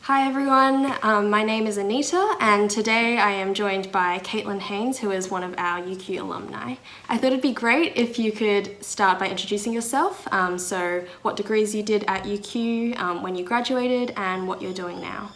Hi everyone, my name is Anita and today I am joined by Katelin Haynes, who is one of our UQ alumni. I thought it'd be great if you could start by introducing yourself, so what degrees you did at UQ, when you graduated and what you're doing now.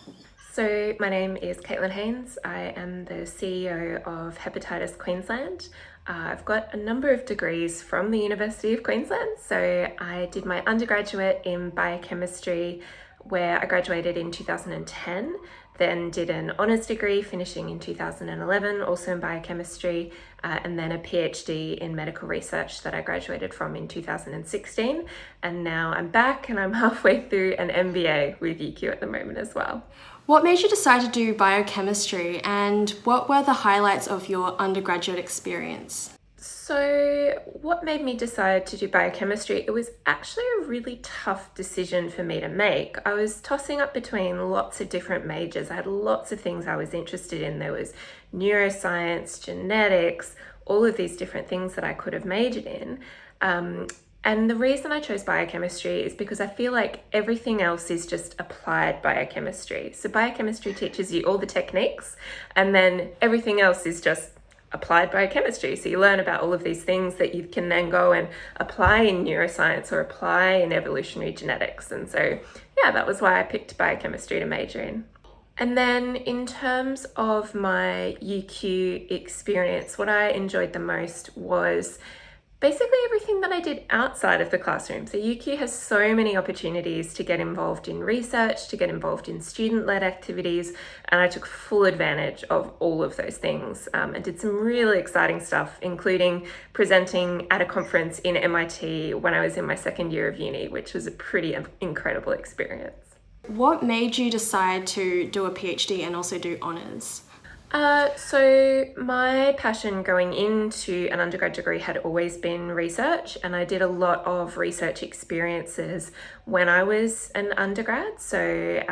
So my name is Katelin Haynes. I am the CEO of Hepatitis Queensland. I've got a number of degrees from the University of Queensland. So I did my undergraduate in biochemistry, where I graduated in 2010, then did an honours degree finishing in 2011, also in biochemistry, and then a PhD in medical research that I graduated from in 2016. And now I'm back and I'm halfway through an MBA with UQ at the moment as well. What made you decide to do biochemistry and what were the highlights of your undergraduate experience? So what made me decide to do biochemistry? It was actually a really tough decision for me to make. I was tossing up between lots of different majors. I had lots of things I was interested in. There was neuroscience, genetics, all of these different things that I could have majored in. And the reason I chose biochemistry is because I feel like everything else is just applied biochemistry. So biochemistry teaches you all the techniques, and then everything else is just applied biochemistry. So you learn about all of these things that you can then go and apply in neuroscience or apply in evolutionary genetics. And so, yeah, that was why I picked biochemistry to major in. And then in terms of my UQ experience, what I enjoyed the most was basically everything that I did outside of the classroom. So UQ has so many opportunities to get involved in research, to get involved in student-led activities, and I took full advantage of all of those things and did some really exciting stuff, including presenting at a conference in MIT when I was in my second year of uni, which was a pretty incredible experience. What made you decide to do a PhD and also do honours? So my passion going into an undergrad degree had always been research, and I did a lot of research experiences when I was an undergrad. So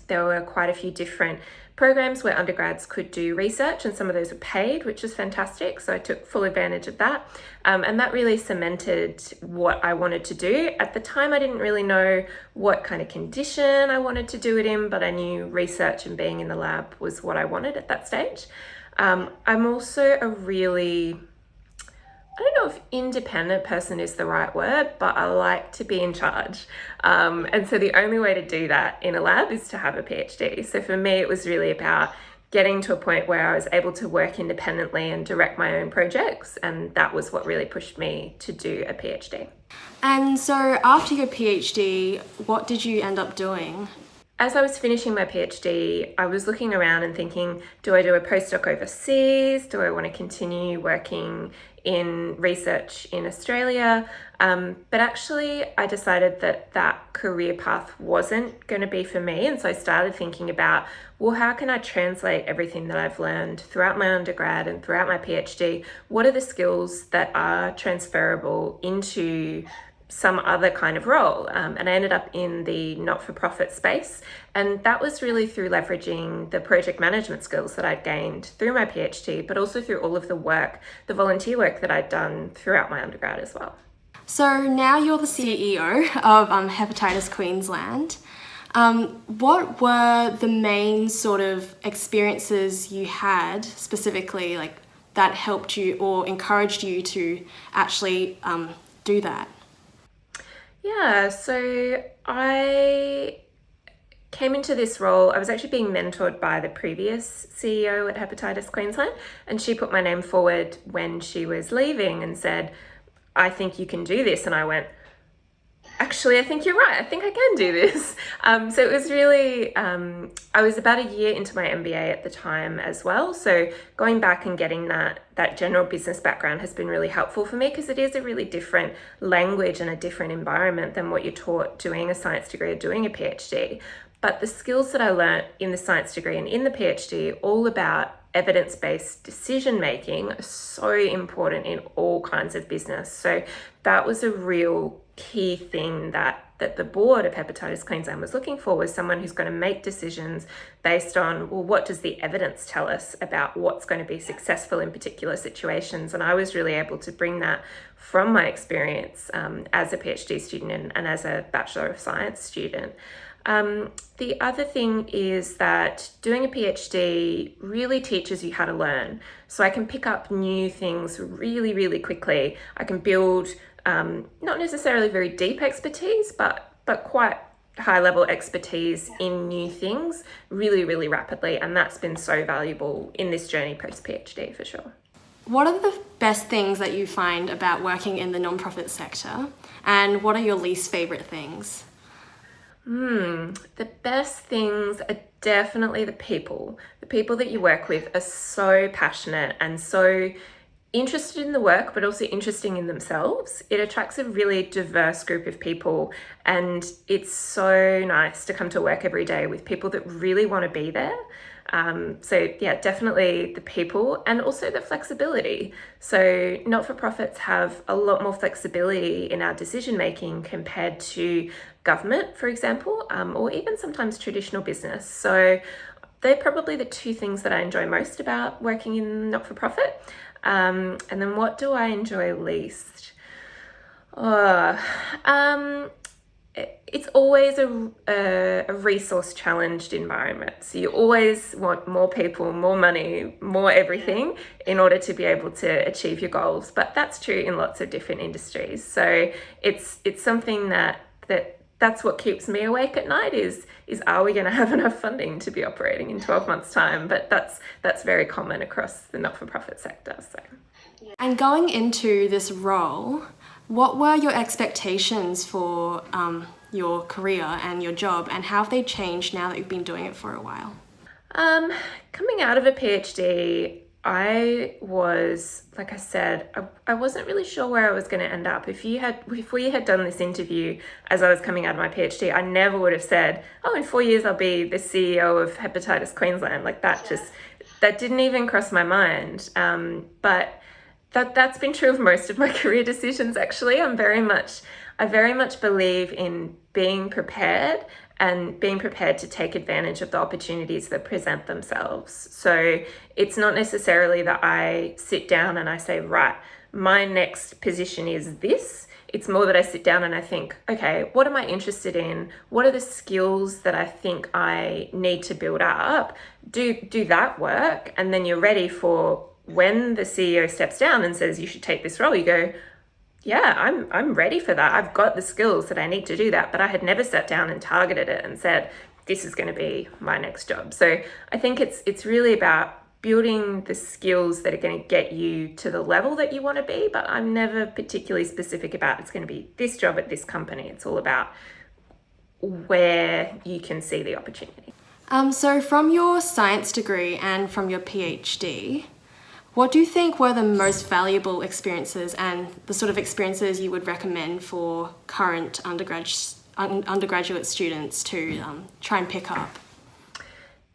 there were quite a few different programs where undergrads could do research, and some of those were paid, which was fantastic. So I took full advantage of that. And that really cemented what I wanted to do. At the time, I didn't really know what kind of condition I wanted to do it in, but I knew research and being in the lab was what I wanted at that stage. I'm also a really, I don't know if independent person is the right word, but I like to be in charge. And so the only way to do that in a lab is to have a PhD. So for me, it was really about getting to a point where I was able to work independently and direct my own projects. And that was what really pushed me to do a PhD. And so after your PhD, what did you end up doing? As I was finishing my PhD, I was looking around and thinking, do I do a postdoc overseas? Do I want to continue working in research in Australia? But actually, I decided that that career path wasn't going to be for me. And so I started thinking about, well, how can I translate everything that I've learned throughout my undergrad and throughout my PhD? What are the skills that are transferable into some other kind of role? And I ended up in the not-for-profit space. And that was really through leveraging the project management skills that I'd gained through my PhD, but also through all of the work, the volunteer work that I'd done throughout my undergrad as well. So now you're the CEO of Hepatitis Queensland. What were the main sort of experiences you had specifically, like that helped you or encouraged you to actually do that? Yeah, so I came into this role. I was actually being mentored by the previous CEO at Hepatitis Queensland, and she put my name forward when she was leaving and said, I think you can do this. And I went, actually, I think you're right. I think I can do this. So it was really, I was about a year into my MBA at the time as well. So going back and getting that general business background has been really helpful for me, because it is a really different language and a different environment than what you're taught doing a science degree or doing a PhD. But the skills that I learnt in the science degree and in the PhD, all about evidence-based decision-making, are so important in all kinds of business. So that was a real key thing that the board of Hepatitis Queensland was looking for, was someone who's going to make decisions based on, well, what does the evidence tell us about what's going to be successful in particular situations? And I was really able to bring that from my experience as a PhD student and as a Bachelor of Science student. The other thing is that doing a PhD really teaches you how to learn. So I can pick up new things really, really quickly. I can build not necessarily very deep expertise, but quite high level expertise in new things really, really rapidly. And that's been so valuable in this journey post PhD for sure. What are the best things that you find about working in the nonprofit sector, and what are your least favourite things? The best things are definitely the people. The people that you work with are so passionate and so interested in the work, but also interesting in themselves. It attracts a really diverse group of people, and it's so nice to come to work every day with people that really want to be there. So yeah, definitely the people, and also the flexibility. So not-for-profits have a lot more flexibility in our decision making compared to government, for example, or even sometimes traditional business. So they're probably the two things that I enjoy most about working in not-for-profit. And then what do I enjoy least? It's always a resource challenged environment. So you always want more people, more money, more everything in order to be able to achieve your goals. But that's true in lots of different industries. So it's something that's what keeps me awake at night is are we going to have enough funding to be operating in 12 months time? But that's very common across the not-for-profit sector. So. And going into this role, what were your expectations for your career and your job, and how have they changed now that you've been doing it for a while? Coming out of a PhD, I was, like I said, I wasn't really sure where I was going to end up. If we had done this interview as I was coming out of my PhD, I never would have said, oh, in 4 years I'll be the CEO of Hepatitis Queensland. Like that didn't even cross my mind. But that's been true of most of my career decisions, actually. I very much believe in being prepared and being prepared to take advantage of the opportunities that present themselves. So it's not necessarily that I sit down and I say, right, my next position is this. It's more that I sit down and I think, okay, what am I interested in? What are the skills that I think I need to build up? Do that work, and then you're ready for when the CEO steps down and says you should take this role, you go, yeah, I'm ready for that. I've got the skills that I need to do that, but I had never sat down and targeted it and said, this is going to be my next job. So I think it's really about building the skills that are going to get you to the level that you want to be, but I'm never particularly specific about it's going to be this job at this company. It's all about where you can see the opportunity. So from your science degree and from your PhD, what do you think were the most valuable experiences and the sort of experiences you would recommend for current undergraduate students to try and pick up?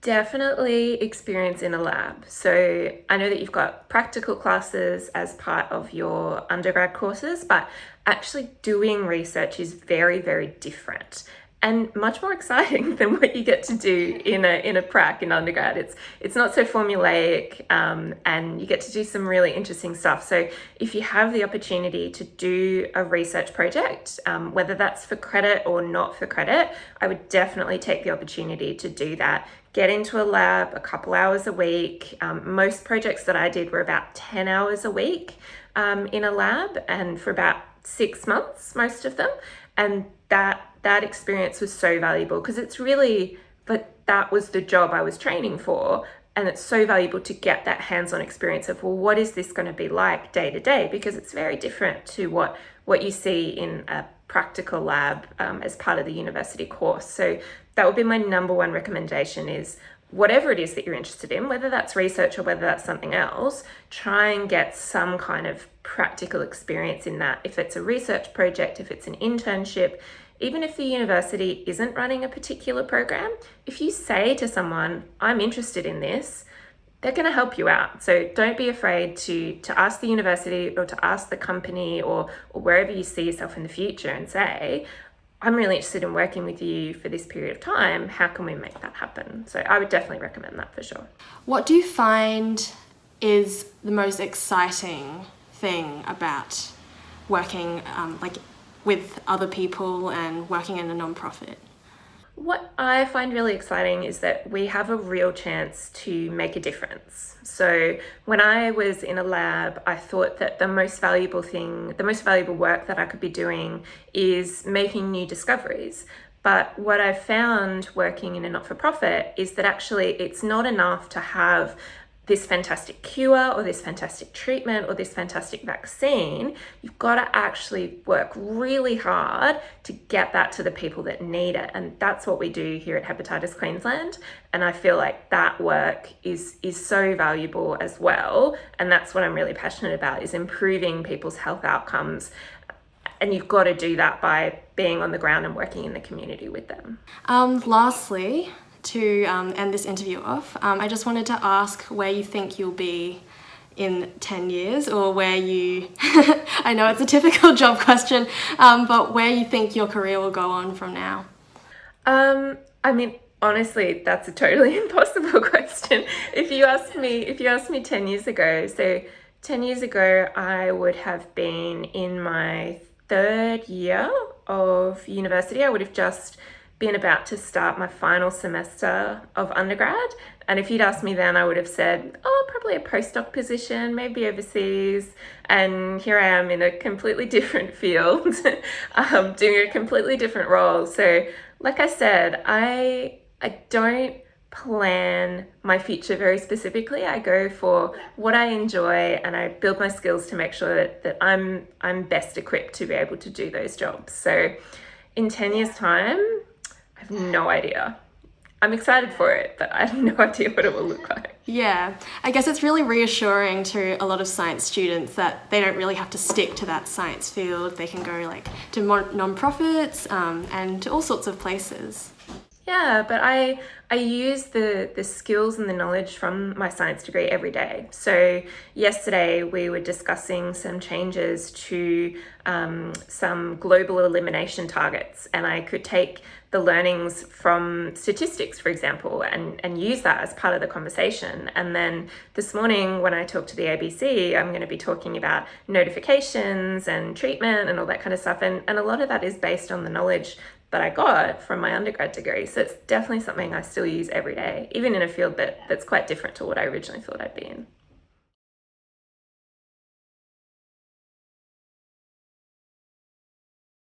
Definitely experience in a lab. So I know that you've got practical classes as part of your undergrad courses, but actually doing research is very, very different and much more exciting than what you get to do in a prac in undergrad. It's not so formulaic, and you get to do some really interesting stuff. So if you have the opportunity to do a research project, whether that's for credit or not for credit, I would definitely take the opportunity to do that. Get into a lab a couple hours a week. Most projects that I did were about 10 hours a week in a lab, and for about 6 months, most of them. And that experience was so valuable because it's really, but that was the job I was training for. And it's so valuable to get that hands-on experience of, well, what is this going to be like day to day? Because it's very different to what you see in a practical lab as part of the university course. So that would be my number one recommendation is whatever it is that you're interested in, whether that's research or whether that's something else, try and get some kind of practical experience in that. If it's a research project, if it's an internship, even if the university isn't running a particular program, if you say to someone, I'm interested in this, they're going to help you out. So don't be afraid to ask the university or to ask the company or wherever you see yourself in the future and say, I'm really interested in working with you for this period of time. How can we make that happen? So I would definitely recommend that for sure. What do you find is the most exciting thing about working with other people and working in a nonprofit? What I find really exciting is that we have a real chance to make a difference. So when I was in a lab, I thought that the most valuable work that I could be doing is making new discoveries. But what I've found working in a not-for-profit is that actually it's not enough to have this fantastic cure or this fantastic treatment or this fantastic vaccine. You've got to actually work really hard to get that to the people that need it. And that's what we do here at Hepatitis Queensland. And I feel like that work is so valuable as well. And that's what I'm really passionate about, is improving people's health outcomes. And you've got to do that by being on the ground and working in the community with them. Lastly, to end this interview off, I just wanted to ask where you think you'll be in 10 years, or where you, I know it's a typical job question, but where you think your career will go on from now. I mean, honestly, that's a totally impossible question. If you asked me 10 years ago, so 10 years ago, I would have been in my third year of university. I would have just been about to start my final semester of undergrad. And if you'd asked me then, I would have said, oh, probably a postdoc position, maybe overseas. And here I am in a completely different field, doing a completely different role. So like I said, I don't plan my future very specifically. I go for what I enjoy, and I build my skills to make sure that I'm best equipped to be able to do those jobs. So in 10 years' time, I have no idea. I'm excited for it, but I have no idea what it will look like. Yeah, I guess it's really reassuring to a lot of science students that they don't really have to stick to that science field. They can go like to non-profits and to all sorts of places. Yeah, but I use the skills and the knowledge from my science degree every day. So yesterday we were discussing some changes to some global elimination targets, and I could take the learnings from statistics, for example, and use that as part of the conversation. And then this morning when I talk to the ABC, I'm going to be talking about notifications and treatment and all that kind of stuff. And a lot of that is based on the knowledge that I got from my undergrad degree. So it's definitely something I still use every day, even in a field that's quite different to what I originally thought I'd be in.